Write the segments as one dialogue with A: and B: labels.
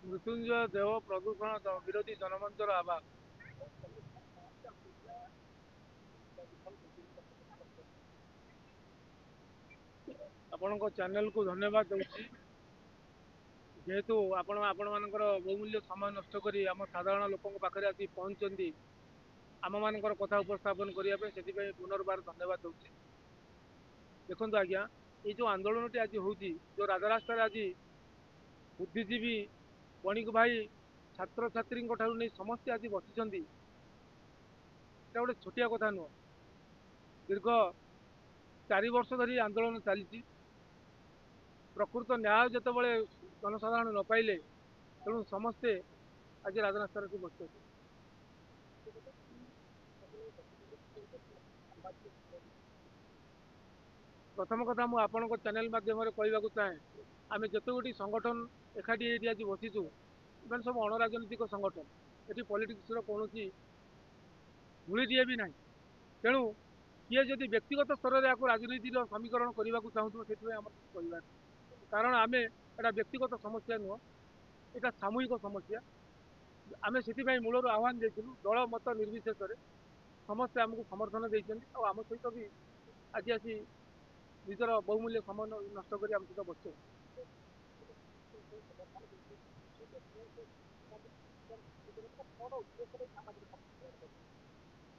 A: ମୃତ୍ୟୁଞ୍ଜୟ ଦେବ ପ୍ରଦୂଷଣ ବିରୋଧୀ ଜନମଞ୍ଚର ଆହ୍ୱାନ। ଆପଣଙ୍କ ଚ୍ୟାନେଲକୁ ଧନ୍ୟବାଦ ଦେଉଛି। ଯେହେତୁ ଆପଣମାନଙ୍କର ବହୁମୂଲ୍ୟ ସମୟ ନଷ୍ଟ କରି ଆମ ସାଧାରଣ ଲୋକଙ୍କ ପାଖରେ ଆସି ପହଞ୍ଚୁଛନ୍ତି ଆମମାନଙ୍କର କଥା ଉପସ୍ଥାପନ କରିବା ପାଇଁ, ସେଥିପାଇଁ ପୁନର୍ବାର ଧନ୍ୟବାଦ ଦେଉଛି। ଦେଖନ୍ତୁ ଆଜ୍ଞା, ଏଇ ଯେଉଁ ଆନ୍ଦୋଳନଟି ଆଜି ହେଉଛି, ଯେଉଁ ରାଜରାସ୍ତାରେ ଆଜି ବୁଦ୍ଧିଜୀବୀ, ବଣିକ ଭାଇ, ଛାତ୍ରଛାତ୍ରୀଙ୍କ ଠାରୁ ନେଇ ସମସ୍ତେ ଆଜି ବସିଛନ୍ତି, এটা ଗୋଟେ ଛୋଟିଆ କଥା ନୁହଁ। ଦୀର୍ଘ 4 ବର୍ଷ ଧରି ଆନ୍ଦୋଳନ ଚାଲିଛି। ପ୍ରକୃତ ନ୍ୟାୟ ଯେତେବେଳେ ଜନସାଧାରଣ ନ ପାଇଲେ, ତେଣୁ ସମସ୍ତେ ଆଜି ରାଜରାସ୍ତାରେ ଆସି ବସିଛନ୍ତି। ପ୍ରଥମ କଥା ମୁଁ ଆପଣଙ୍କ ଚ୍ୟାନେଲ ମାଧ୍ୟମରେ କହିବାକୁ ଚାହେଁ, ଆମେ ଯେତେ ଗୋଟି ସଂଗଠନ ଏକାଠି ଏଇଠି ଆଜି ବସିଛୁ, ଏମାନେ ସବୁ ଅଣରାଜନୈତିକ ସଂଗଠନ। ଏଠି ପଲିଟିକ୍ସର କୌଣସି ଧୂଳିଟିଏ ବି ନାହିଁ। ତେଣୁ କିଏ ଯଦି ବ୍ୟକ୍ତିଗତ ସ୍ତରରେ ଏହାକୁ ରାଜନୀତିର ସମୀକରଣ କରିବାକୁ ଚାହୁଁଥିବ, ସେଥିପାଇଁ ଆମର କିଛି କହିବାର ନାହିଁ। କାରଣ ଆମେ ଏଇଟା ବ୍ୟକ୍ତିଗତ ସମସ୍ୟା ନୁହଁ, ଏଇଟା ସାମୂହିକ ସମସ୍ୟା। ଆମେ ସେଥିପାଇଁ ମୂଳରୁ ଆହ୍ୱାନ ଦେଇଥିଲୁ, ଦଳ ମତ ନିର୍ବିଶେଷରେ ସମସ୍ତେ ଆମକୁ ସମର୍ଥନ ଦେଇଛନ୍ତି, ଆଉ ଆମ ସହିତ ବି ଆଜି ଆସି ନିଜର ବହୁମୂଲ୍ୟ ସମୟ ନଷ୍ଟ କରି ଆମ ସହିତ ବସିଛନ୍ତି।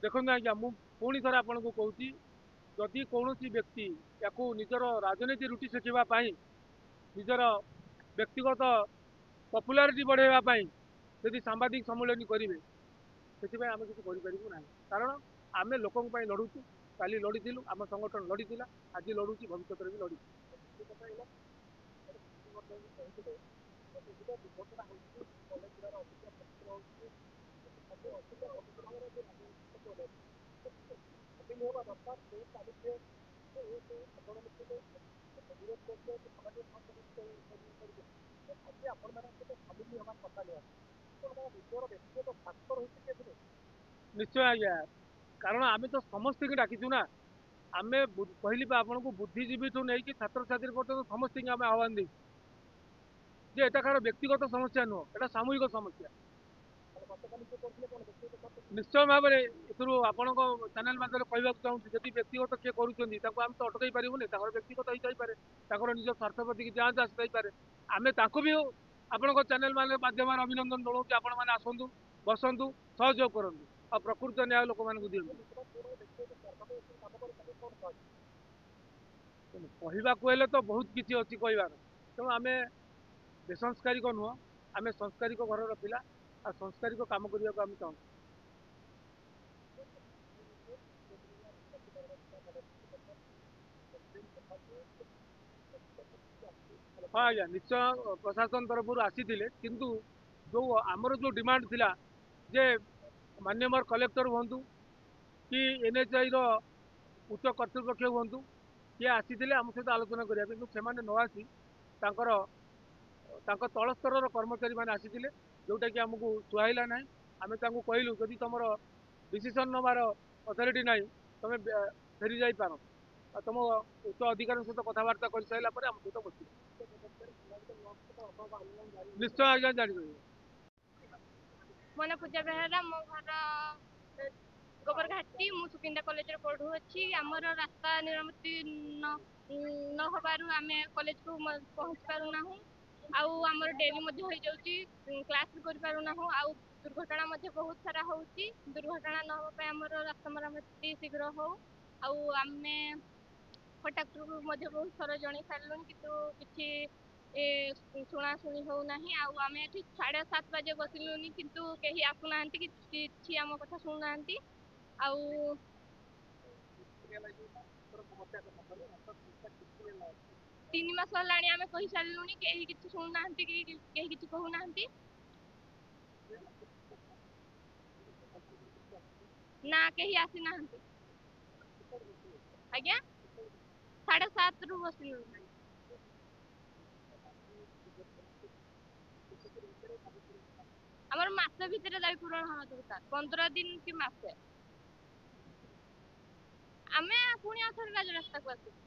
A: ଦେଖନ୍ତୁ ଆଜ୍ଞା, ମୁଁ ପୁଣି ଥରେ ଆପଣଙ୍କୁ କହୁଛି, ଯଦି କୌଣସି ବ୍ୟକ୍ତି ୟାକୁ ନିଜର ରାଜନୀତି ରୁଟି ସେକିବା ପାଇଁ, ନିଜର ବ୍ୟକ୍ତିଗତ ପପୁଲାରିଟି ବଢ଼ାଇବା ପାଇଁ ଯଦି ସାମ୍ବାଦିକ ସମ୍ମିଳନୀ କରିବେ, ସେଥିପାଇଁ ଆମେ କିଛି କରିପାରିବୁ ନାହିଁ। କାରଣ ଆମେ ଲୋକଙ୍କ ପାଇଁ ଲଢ଼ୁଛୁ, କାଲି ଲଢ଼ିଥିଲୁ, ଆମ ସଂଗଠନ ଲଢ଼ିଥିଲା, ଆଜି ଲଢ଼ୁଛି, ଭବିଷ୍ୟତରେ ବି ଲଢ଼ିବୁ। ନିଶ୍ଚୟ ଆଜ୍ଞା, କାରଣ ଆମେ ତ ସମସ୍ତଙ୍କୁ ଡାକିଛୁ ନା। ଆମେ କହିଲି ବା ଆପଣଙ୍କୁ, ବୁଦ୍ଧିଜୀବୀଠୁ ନେଇକି ଛାତ୍ରଛାତ୍ରୀ ପର୍ଯ୍ୟନ୍ତ ସମସ୍ତଙ୍କୁ ଆମେ ଆହ୍ୱାନ ଦେଇଛୁ ଯେ ଏଟା କାହାର ବ୍ୟକ୍ତିଗତ ସମସ୍ୟା ନୁହଁ, ଏଟା ସାମୂହିକ ସମସ୍ୟା। ନିଶ୍ଚୟ ଭାବରେ ଏଥିରୁ ଆପଣଙ୍କ ଚ୍ୟାନେଲ ମାଧ୍ୟମରେ କହିବାକୁ ଚାହୁଁଛି, ଯଦି ବ୍ୟକ୍ତିଗତ କିଏ କରୁଛନ୍ତି ତାଙ୍କୁ ଆମେ ତ ଅଟକାଇ ପାରିବୁନି। ତାଙ୍କର ବ୍ୟକ୍ତିଗତ ହେଇଥାଇପାରେ, ତାଙ୍କର ନିଜ ସ୍ୱାର୍ଥ ପ୍ରତି ଯାଞ୍ଚ ଆସିଥାଇପାରେ। ଆମେ ତାଙ୍କୁ ବି ଆପଣଙ୍କ ଚ୍ୟାନେଲ ମାଧ୍ୟମରେ ଅଭିନନ୍ଦନ ଜଣାଉଛି, ଆପଣମାନେ ଆସନ୍ତୁ, ବସନ୍ତୁ, ସହଯୋଗ କରନ୍ତୁ, ଆଉ ପ୍ରକୃତ ନ୍ୟାୟ ଲୋକମାନଙ୍କୁ ଦିଅନ୍ତୁ। କହିବାକୁ ହେଲେ ତ ବହୁତ କିଛି ଅଛି କହିବାର। ତେଣୁ ଆମେ ବେସଂସ୍କାରିକ ନୁହଁ, ଆମେ ସଂସ୍କାରିକ ଘରର ପିଲା, ଆଉ ସଂସ୍କାରିକ କାମ କରିବାକୁ ଆମେ ଚାହୁଁଛୁ। ହଁ ଆଜ୍ଞା, ନିଶ୍ଚୟ ପ୍ରଶାସନ ତରଫରୁ ଆସିଥିଲେ, କିନ୍ତୁ ଆମର ଯେଉଁ ଡିମାଣ୍ଡ ଥିଲା ଯେ ମାନ୍ୟବର କଲେକ୍ଟର ହୁଅନ୍ତୁ କି NHAIର ଉଚ୍ଚ କର୍ତ୍ତୃପକ୍ଷ ହୁଅନ୍ତୁ, କିଏ ଆସିଥିଲେ ଆମ ସହିତ ଆଲୋଚନା କରିବା, କିନ୍ତୁ ସେମାନେ ନ ଆସି ତାଙ୍କ ତଳ ସ୍ତରର କର୍ମଚାରୀମାନେ ଆସିଥିଲେ, ଯେଉଁଟାକି ଆମକୁ ସୁହାଇଲା ନାହିଁ। ଆମେ ତାଙ୍କୁ କହିଲୁ, ଯଦି ତମର ଡିସିସନ୍ ନେବାର ଅଥରିଟି ନାହିଁ, ତମେ ଫେରି ଯାଇପାର, ଆଉ ତମ ଉଚ୍ଚ ଅଧିକାରୀଙ୍କ ସହିତ କଥାବାର୍ତ୍ତା କରିସାରିଲା ପରେ ଆମ ସହିତ ବସିବ। ନିଶ୍ଚୟ ଆଜ୍ଞା, ଜାଣିପାରିବେ।
B: ମନ ପୂଜା ବେହେରା, ମୋ ଘର ଗୋବରଘାଟି, ମୁଁ ସୁକିନ୍ଦା କଲେଜରେ ପଢୁଅଛି। ଆମର ରାସ୍ତା ନିରାମତି ନ ହବାରୁ ଆମେ କଲେଜକୁ ପହଞ୍ଚି ପାରୁନାହୁଁ, ଆଉ ଆମର ଡେରି ମଧ୍ୟ ହେଇଯାଉଛି, କ୍ଲାସ ବି କରିପାରୁନାହୁଁ, ଆଉ ଦୁର୍ଘଟଣା ମଧ୍ୟ ବହୁତ ସାରା ହଉଛି। ଦୁର୍ଘଟଣା ନ ହବା ପାଇଁ ଆମର ରାସ୍ତା ମରାମତି ଶୀଘ୍ର ହଉ। ଆଉ ଆମେ କଣ୍ଟ୍ରାକ୍ଟରକୁ ମଧ୍ୟ ବହୁତ ଥର ଜଣେଇ ସାରିଲୁଣି, କିନ୍ତୁ କିଛି ଶୁଣାଶୁଣି ହଉନାହିଁ। ଆଉ ଆମେ ଏଠି 7:30 ବାଜେ ବସିଲୁଣି, କିନ୍ତୁ କେହି ଆସୁନାହାନ୍ତି, କିଛି ଆମ କଥା ଶୁଣୁନାହାନ୍ତି। ଆଉ 3 ମାସ ହେଲାଣି ଆମେ କହିସାରିଲୁଣି, କେହି କିଛି ଶୁଣୁନାହାନ୍ତି, କେହି କିଛି କହୁନାହାନ୍ତି। ନା, କେହି ଆସିନାହାନ୍ତି। ଆଜ୍ଞା, 7:30ରୁ ବସିଲୁଣି। ଆମର ମାସ ଭିତରେ ଦାବି ପୂରଣ ହବା ଦରକାର, 15 ଦିନ କି ମାସେ। ଆମେ ପୁଣି ଆଉଥରେ ରାଜରାସ୍ତାକୁ ଆସିବୁ।